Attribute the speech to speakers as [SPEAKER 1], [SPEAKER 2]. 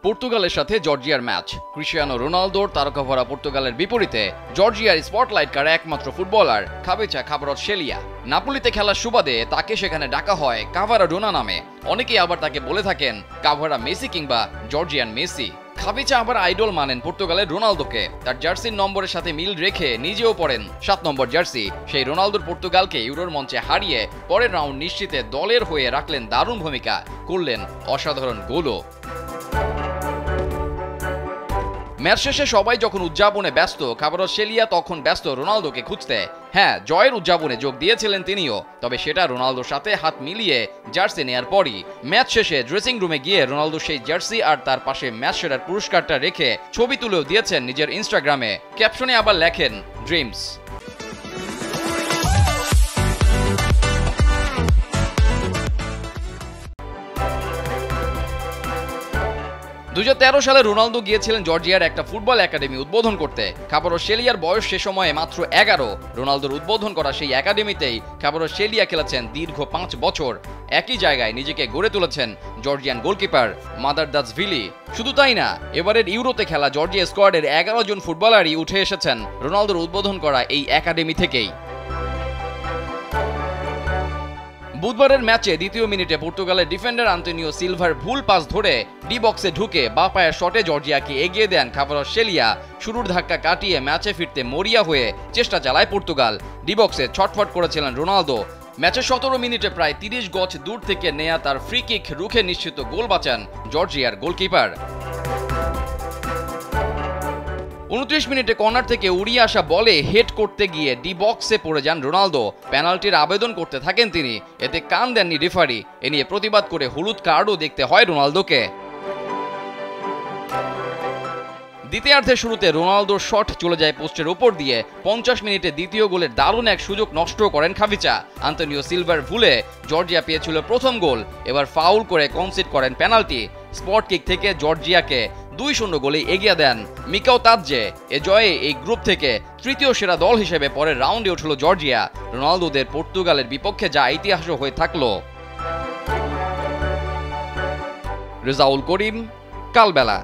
[SPEAKER 1] পর্তুগালের সাথে জর্জিয়ার match. Cristiano রোনালদোর তারকাভরা পর্তুগালের বিপরীতে জর্জিয়ার স্পটলাইট কাড়া একমাত্র ফুটবলার খাবেচা খাভারাতসেলিয়া। নাপোলিতে খেলার সুবাদে তাকে সেখানে ডাকা হয় কাভারাডোনা নামে। অনেকেই আবার তাকে বলে থাকেন কাভারা মেসি কিংবা জর্জিয়ান মেসি। খাবেচা আবার আইডল মানেন পর্তুগালের রোনালদোকে। তার জার্সির নম্বরের সাথে মিল রেখে নিজেও পরেন 7 নম্বর জার্সি। সেই রোনালদোর পর্তুগালকে ইউরোর মঞ্চে হারিয়ে পরের রাউন্ড নিশ্চিতে দলের হয়ে রাখলেন দারুণ ভূমিকা, করলেন অসাধারণ গোলও। ম্যাচ শেষে সবাই যখন উদযাপনে ব্যস্ত, খাভারাতসেলিয়া তখন ব্যস্ত রোনালদোকে খুঁজতে। হ্যাঁ, জয়ের উদযাপনে যোগ দিয়েছিলেন তিনিও, তবে সেটা রোনালদোর সাথে হাত মিলিয়ে জার্সি নেয়ার পরই। ম্যাচ শেষে ড্রেসিং রুমে গিয়ে রোনালদো সেই জার্সি আর তার পাশে ম্যাচ সেরার পুরস্কারটা রেখে ছবি তুলেও দিয়েছেন নিজের ইনস্টাগ্রামে। ক্যাপশনে আবার লেখেন ড্রিমস। 2013 সালে রোনালদো গিয়েছিলেন জর্জিয়ার একটা ফুটবল একাডেমি উদ্বোধন করতে। খাভারাতসেলিয়ার বয়স সে সময়ে মাত্র 11। রোনালদোর উদ্বোধন করা সেই একাডেমিতেই খাভারাতসেলিয়া খেলেছেন দীর্ঘ 5 বছর। একই জায়গায় নিজেকে গড়ে তুলেছেন জর্জিয়ান গোলকিপার মাদারদাশভিলি। শুধু তাই না, এবারের ইউরোতে খেলা জর্জিয়া স্কোয়াডের 11 জন ফুটবলারই উঠে এসেছেন রোনালদোর উদ্বোধন করা এই একাডেমি থেকেই। বুধবারের ম্যাচে দ্বিতীয় মিনিটে পর্তুগালের ডিফেন্ডার আন্তোনিও সিলভার ভুল পাস ধরে ডি বক্সে ঢুকে বাঁ পায়ের শটে জর্জিয়াকে এগিয়ে দেন খাভারাতসেলিয়া। শুরুর ধাক্কা কাটিয়ে ম্যাচে ফিরতে মরিয়া হয়ে চেষ্টা চালায় পর্তুগাল। ডি বক্সে ছটফট করেছিলেন রোনালদো। ম্যাচের 17 মিনিটে প্রায় 30 গজ দূর থেকে নেয়া তার ফ্রি কিক রুখে নিশ্চিত গোল বাঁচান জর্জিয়ার গোলকিপার। 29 মিনিটে কর্নার থেকে উড়িয়ে আসা বলে হেড করতে গিয়ে ডি বক্সে পড়ে যান রোনালদো। পেনাল্টির আবেদন করতে থাকেন তিনি, এতে কান দেননি রেফারি। এ নিয়ে প্রতিবাদ করে হলুদ কার্ডও দেখতে হয় রোনালদোকে। দ্বিতীয়ার্ধের শুরুতে রোনালদোর শট চলে যায় পোস্টের উপর দিয়ে। 50 মিনিটে দ্বিতীয় গোলের দারুণ এক সুযোগ নষ্ট করেন খাবিচা। আন্তোনিও সিলভার ভুলে জর্জিয়া পেয়েছিল প্রথম গোল, এবার ফাউল করে কনসিড করেন পেনাল্টি। স্পট কিক থেকে জর্জিয়াকে 2-0 গোলে এগিয়ে দেন মিকাও তাদজে। এ জয়ে এই গ্রুপ থেকে তৃতীয় সেরা দল হিসেবে পরের রাউন্ডে উঠল জর্জিয়া। রোনালদোদের পর্তুগালের বিপক্ষে যা ইতিহাসও হয়ে থাকলো। রেজাউল করিম, কালবেলা।